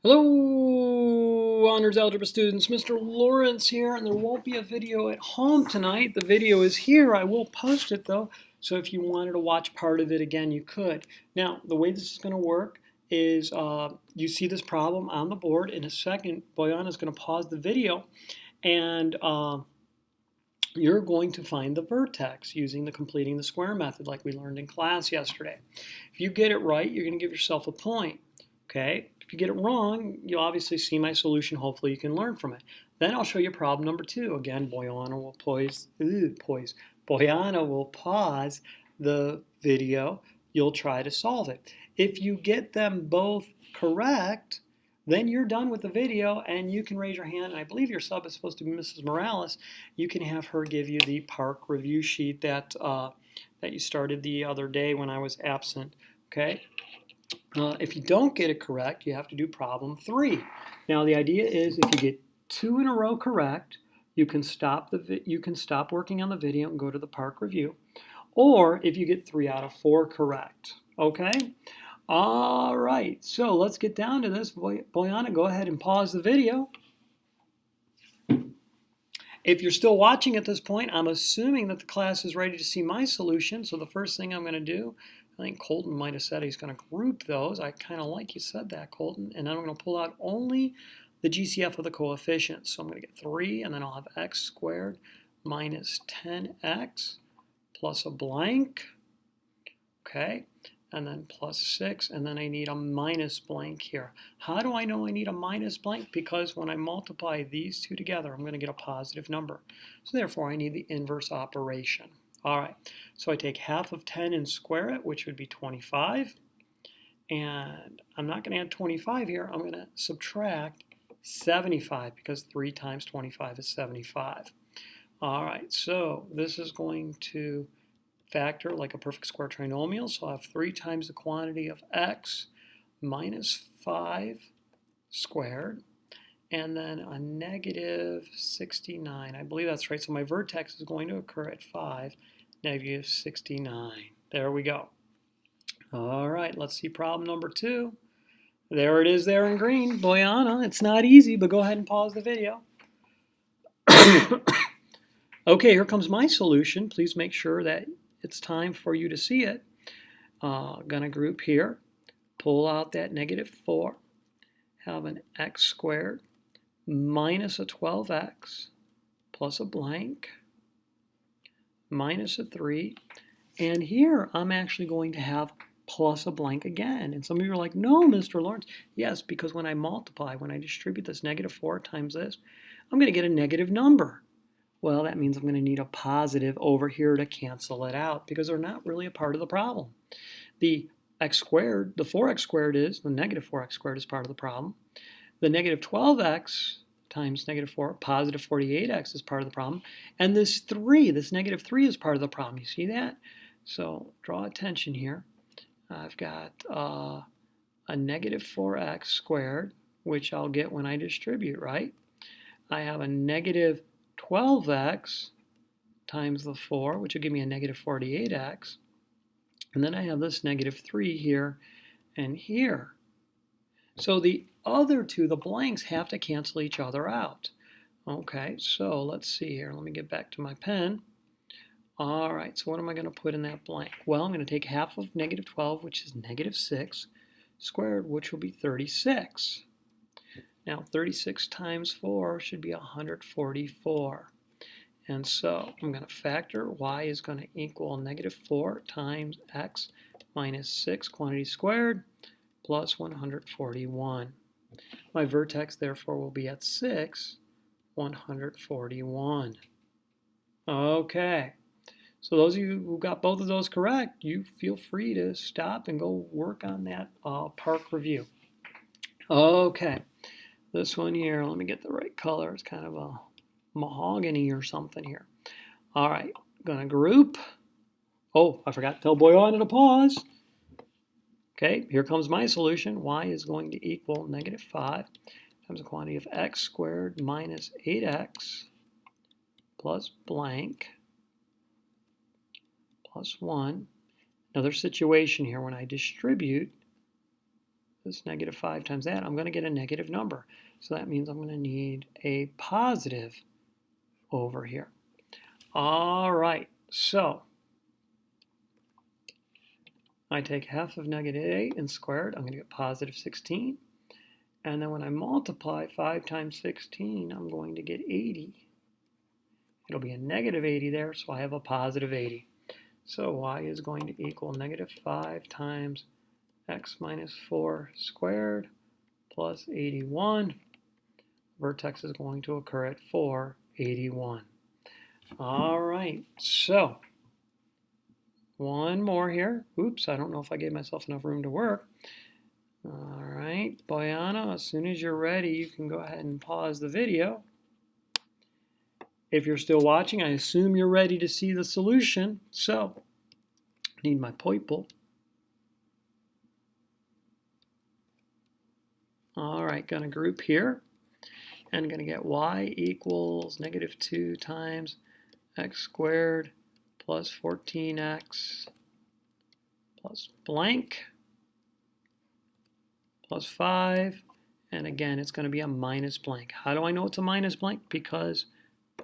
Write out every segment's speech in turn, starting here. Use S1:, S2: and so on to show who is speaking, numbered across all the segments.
S1: Hello, Honors Algebra students. Mr. Lawrence here, and there won't be a video at home tonight. The video is here. I will post it though, so if you wanted to watch part of it again, you could. Now, the way this is going to work is you see this problem on the board. In a second, Boyan is going to pause the video, and you're going to find the vertex using the completing the square method like we learned in class yesterday. If you get it right, you're going to give yourself a point. Okay? If you get it wrong, you'll obviously see my solution. Hopefully you can learn from it. Then I'll show you problem number 2. Again, Boyana will pause the video. You'll try to solve it. If you get them both correct, then you're done with the video and you can raise your hand. And I believe your sub is supposed to be Mrs. Morales. You can have her give you the park review sheet that you started the other day when I was absent. Okay? If you don't get it correct, you have to do problem 3. Now the idea is if you get 2 in a row correct, you can stop working on the video and go to the park review. Or if you get 3 out of 4 correct. Okay? All right, so let's get down to this. Boyana, go ahead and pause the video. If you're still watching at this point, I'm assuming that the class is ready to see my solution. So the first thing I'm going to do, I think Colton might have said he's going to group those. I kind of like you said that, Colton. And then I'm going to pull out only the GCF of the coefficients. So I'm going to get 3, and then I'll have x squared minus 10x plus a blank. Okay, and then plus 6, and then I need a minus blank here. How do I know I need a minus blank? Because when I multiply these two together, I'm going to get a positive number. So therefore, I need the inverse operation. All right, so I take half of 10 and square it, which would be 25. And I'm not going to add 25 here. I'm going to subtract 75 because 3 times 25 is 75. All right, so this is going to factor like a perfect square trinomial. So I'll have 3 times the quantity of x minus 5 squared, and then a negative 69. I believe that's right. So my vertex is going to occur at 5, negative 69. There we go. All right, let's see problem number 2. There it is there in green. Boyana, it's not easy, but go ahead and pause the video. Okay, here comes my solution. Please make sure that it's time for you to see it. Gonna group here, pull out that negative 4, have an x squared minus a 12x plus a blank minus a 3. And here I'm actually going to have plus a blank again. And some of you are like, no, Mr. Lawrence. Yes, because when I multiply, when I distribute this negative 4 times this, I'm going to get a negative number. Well, that means I'm going to need a positive over here to cancel it out because they're not really a part of the problem. The x squared, the 4x squared is, the negative 4x squared is part of the problem. The negative 12x times negative 4, positive 48x is part of the problem. And this 3, this negative 3 is part of the problem. You see that? So draw attention here. I've got a negative 4x squared, which I'll get when I distribute, right? I have a negative 12x times the 4, which will give me a negative 48x. And then I have this negative 3 here and here. So the other two, the blanks, have to cancel each other out. Okay, so let's see here. Let me get back to my pen. All right, so what am I going to put in that blank? Well, I'm going to take half of negative 12, which is negative 6, squared, which will be 36. Now, 36 times 4 should be 144. And so I'm going to factor y is going to equal negative 4 times x minus 6 quantity squared plus 141. My vertex, therefore, will be at 6, 141. Okay. So those of you who got both of those correct, you feel free to stop and go work on that park review. Okay. This one here, let me get the right color. It's kind of a mahogany or something here. All right, gonna group. Oh, I forgot to tell Boyana to pause. Okay, here comes my solution. Y is going to equal negative 5 times the quantity of x squared minus 8x plus blank plus 1. Another situation here when I distribute this negative 5 times that, I'm going to get a negative number. So that means I'm going to need a positive over here. All right, so I take half of negative 8 and square it. I'm going to get positive 16. And then when I multiply 5 times 16, I'm going to get 80. It'll be a negative 80 there, so I have a positive 80. So y is going to equal negative 5 times x minus 4 squared plus 81. Vertex is going to occur at 481. All right, so one more here. Oops, I don't know if I gave myself enough room to work. All right, Boyana, as soon as you're ready, you can go ahead and pause the video. If you're still watching, I assume you're ready to see the solution. So, I need my purple. All right, gonna group here. And gonna get y equals negative 2 times x squared plus 14x plus blank plus 5. And again, it's going to be a minus blank. How do I know it's a minus blank? Because,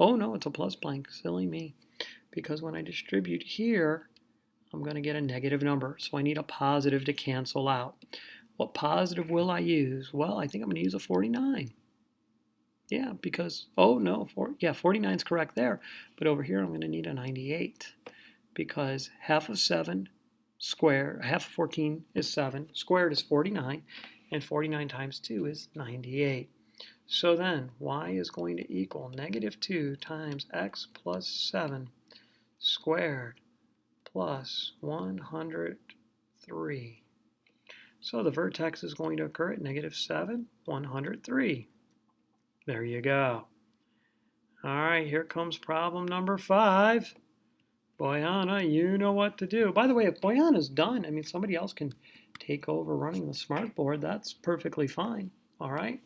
S1: oh no, it's a plus blank. Silly me. Because when I distribute here, I'm going to get a negative number. So I need a positive to cancel out. What positive will I use? Well, I think I'm going to use a 49. Yeah, because, oh no, 49 is correct there. But over here, I'm going to need a 98. Because half of 7 squared, half of 14 is 7, squared is 49, and 49 times 2 is 98. So then, y is going to equal negative 2 times x plus 7 squared plus 103. So the vertex is going to occur at negative 7, 103. There you go. All right, here comes problem number 5. Boyana, you know what to do. By the way, if Boyana's done, I mean, somebody else can take over running the smartboard. That's perfectly fine. All right.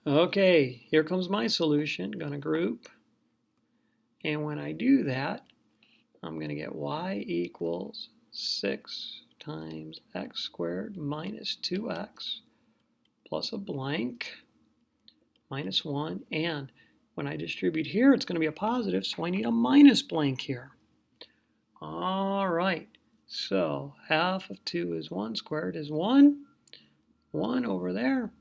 S1: Okay, here comes my solution. Gonna group. And when I do that, I'm gonna get y equals 6 times x squared minus 2x plus a blank minus 1. And when I distribute here, it's going to be a positive, so I need a minus blank here. All right, so half of 2 is 1, squared is 1, 1 over there.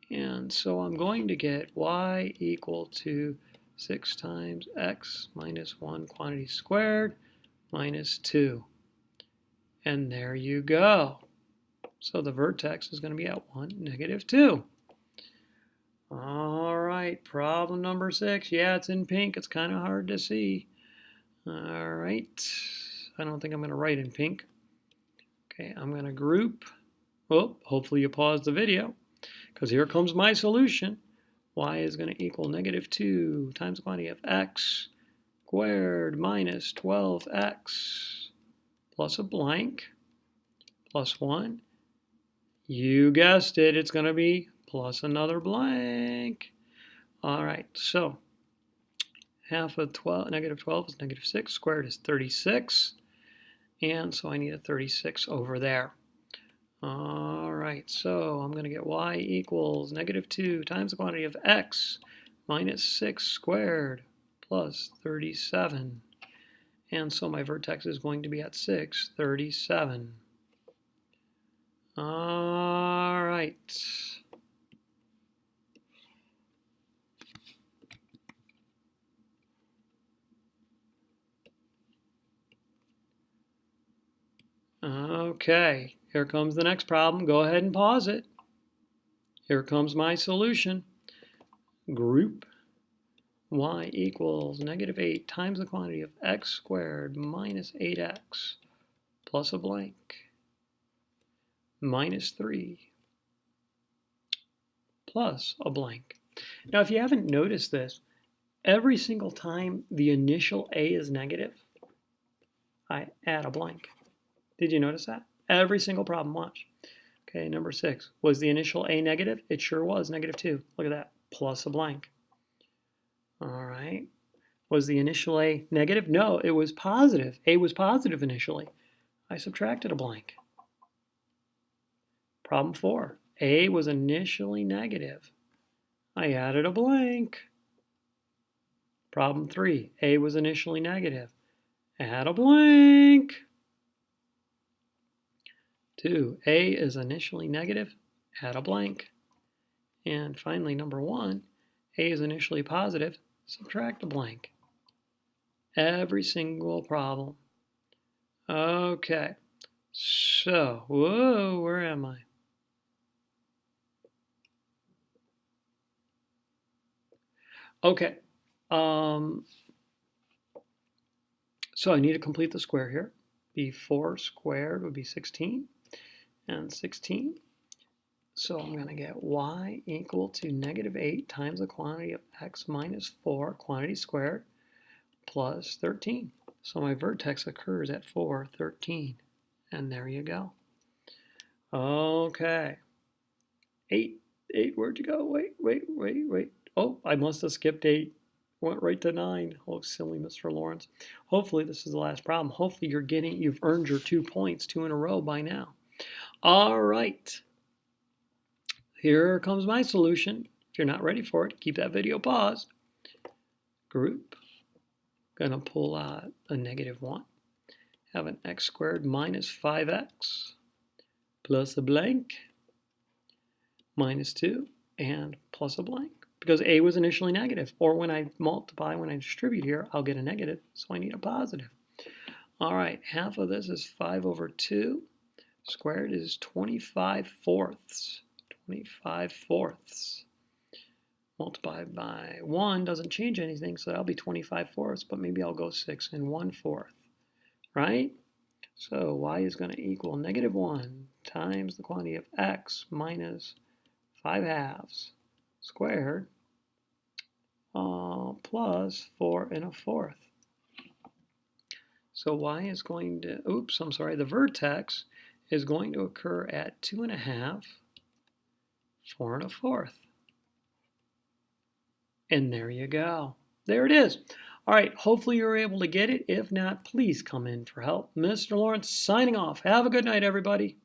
S1: And so I'm going to get y equal to 6 times x minus 1 quantity squared minus 2. And there you go. So the vertex is going to be at 1, negative 2. All right, problem number 6. Yeah, it's in pink. It's kind of hard to see. All right. I don't think I'm going to write in pink. Okay, I'm going to group. Well, hopefully you paused the video, because here comes my solution. Y is going to equal negative 2 times the quantity of x squared minus 12x plus a blank plus 1. You guessed it. It's going to be plus another blank. All right, so half of 12, negative 12 is negative 6. Squared is 36. And so I need a 36 over there. All right, so I'm going to get y equals negative 2 times the quantity of x minus 6 squared plus 37. And so my vertex is going to be at 6, 37. All right. Okay, here comes the next problem. Go ahead and pause it. Here comes my solution. Group y equals negative 8 times the quantity of x squared minus 8x plus a blank minus 3 plus a blank. Now, if you haven't noticed this, every single time the initial a is negative, I add a blank. Did you notice that? Every single problem, watch. Okay, number 6. Was the initial a negative? It sure was, negative 2. Look at that, plus a blank. All right. Was the initial a negative? No, it was positive. A was positive initially. I subtracted a blank. Problem 4. A was initially negative. I added a blank. Problem 3. A was initially negative. Add a blank. 2. A is initially negative. Add a blank. And finally, number 1. A is initially positive. Subtract a blank. Every single problem. Okay. So, whoa, where am I? Okay. So I need to complete the square here. B4 squared would be 16, and 16. So I'm going to get y equal to negative 8 times the quantity of x minus 4, quantity squared, plus 13. So my vertex occurs at 4, 13. And there you go. Okay. 8, where'd you go? Wait. Oh, I must have skipped 8. Went right to 9. Oh, silly Mr. Lawrence. Hopefully this is the last problem. Hopefully you've earned your 2 points, 2 in a row by now. All right. Here comes my solution. If you're not ready for it, keep that video paused. Group. Gonna pull out a negative 1. Have an x squared minus 5x plus a blank minus 2 and plus a blank. Because a was initially negative. Or when I multiply, when I distribute here, I'll get a negative. So I need a positive. All right, half of this is 5 over 2. Squared is 25 fourths. 25 fourths. Multiplied by 1 doesn't change anything, so that'll be 25 fourths, but maybe I'll go 6 and 1/4, right? So y is going to equal negative 1 times the quantity of x minus 5 halves squared plus 4 1/4. So y is going to, the vertex is going to occur at 2 1/2, 4 1/4. And there you go. There it is. All right, hopefully you were able to get it. If not, please come in for help. Mr. Lawrence signing off. Have a good night, everybody.